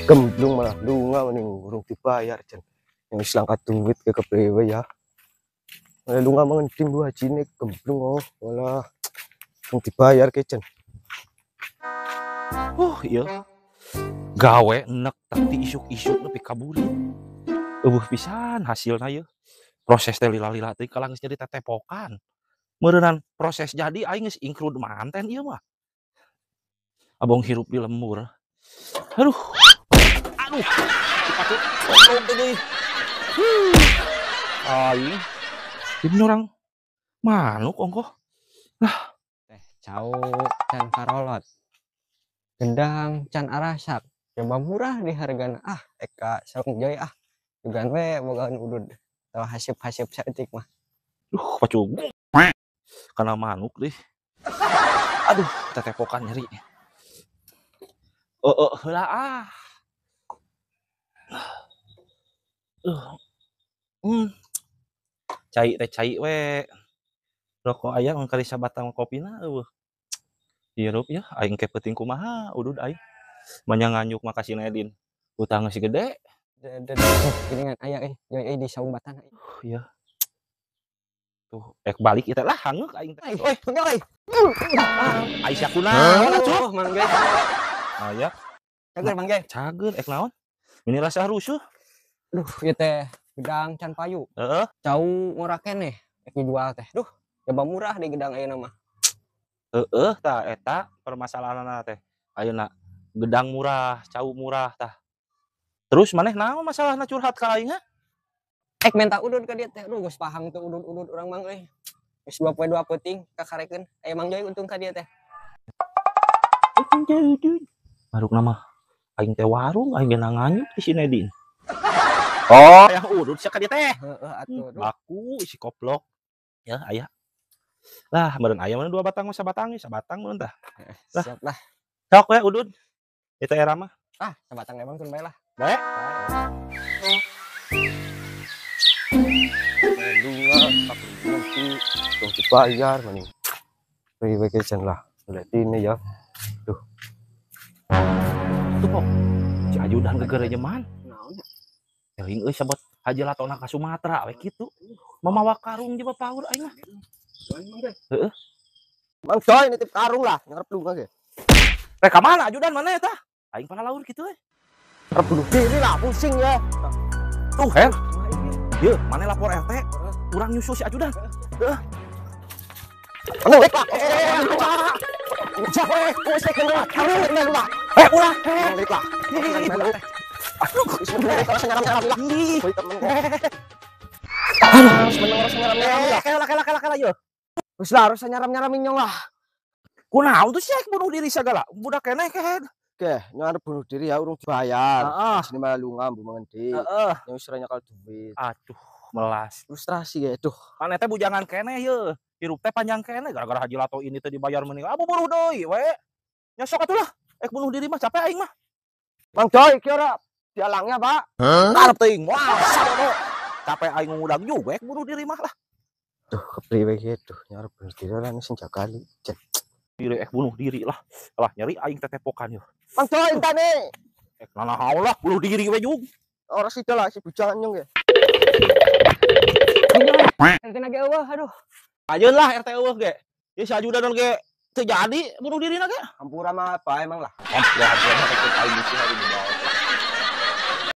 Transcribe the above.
Gemblung malah lunga mending urung dibayar jen. Yang selangkat duit ke kepriwe ya. Malah lunga mengenting dua jine gemblung oh. Malah urung dibayar ke jen. Iya. Gawe enek tapi isuk-isuk nepi kaburi. Pisan hasilna ieu. Proses teh lila-lila teh kalang geus jadi tetepokan. Meureunnan proses jadi aing geus include manten ieu mah. Abong hirup di lembur. Aduh. Dipacu goblok teh deui. Aing ini orang manuk ongkoh. Cau can karolot gendang can arasak coba murah di hargana eka sarung joy jugan we bogaan udud tau hasip-hasip saeutik mah Pacu karena manuk deh. Aduh tetepokan nyeri. Heula Cai teh cai we. Rokok aya mangkali sabatang kopina eueuh. Hirup ya aing ke peuting kumaha udud aing. Manya nganyuk makasih Nedin. Utang geus gede. ini kan aya joy di saumbatan Iya. Tuh balik kita lah hangeuk aing teh. Oi Aisyah kunaon atuh? Mang Ge Aya cager Mang Ge cager naon? Ini rasa rusuh. aduh ieu teh gedang can payu Heeh. cau murah keneh dijual teh duh coba murah di gedang ayeuna mah Tah eta permasalahanna teh. Ayeuna gedang murah, cau murah tah. Terus maneh naon masalahna curhat ka aing? minta udud ka dieu teh aduh geus pahang teu udud urang Mang euy geus 2 poe 2 peuting kakarekeun aya Mang Joy untung ka dieu teh Maruk nama aing teh warung aing ge nganyuk di si Nedin. Oh, yang urut sia ka dieu teh. heeh atuh Baku isi koplok. Ya, aya. Lah, meureun aya meureun 2 batang mah sabatang meureun tah. siap lah Sok we udud. Itu era mah. sabatang emang tun bae lah Bae. Lunga tapi nanti urung dibayar mending. Priwe ke jen lah. Berarti ini ya. Tuh kok. Si ajudan gegere man. naon Teuing euy sabot hajelatona ka Sumatera we kitu. Mamawa karung jeung bapaur aing mah. Heeh. Mang Joy nitip karung lah, ngarep lunga ge. Teh ka mana ajudan mana eta? Aing pala laur kitu we. Arep bunuh diri lah, pusing ya. Tuh, Her. Ieu, mana lapor RT? Urang nyusul si ajudan. Heeh. Anu rek lah. Ulah. Rek lah. Aduh, sebenarnya kalau senyaram-nyaram lah. Boy temen kok. Aduh, sebenarnya senyaram-nyaram lah. Kela yeuh. Wis lah, harus senyaram-nyaramin nyong lah. Kunaon tuh sih bunuh diri segala? Budak keneh kehed. Oke, nyarep bunuh diri ya urung dibayar. Heeh. Sini malah lunga mbu mengendi. Heeh. Yang usra nyakal duit. Aduh, melas. Frustrasi ya, duh. Kan eta bujangan keneh yeuh. Hirup teh panjang keneh gara-gara haji lato ini teh dibayar mending. Abu bunuh deui we. Nya sok atuh lah. Bunuh diri mah capek aing mah. Mang Joy, kira dialangnya, Pak. Arep teuing. Wah, sabodo. Capek aing ngudang juga bunuh diri mah lah. Duh, kepriwe gitu. Nyarep bunuh diri lah ini senjak kali. Diri bunuh diri lah. Lah nyari aing tetepokan yeuh. Mang Joy, entane. Nanahaun lah bunuh diri we jug. Ora sida lah si bujangan nyong ya. ente nage eueuh aduh Ajeun lah RT eueuh ge. Ieu si ajudan ge teu jadi bunuh dirina ge. Hampura mah apa emang lah. Ampun aing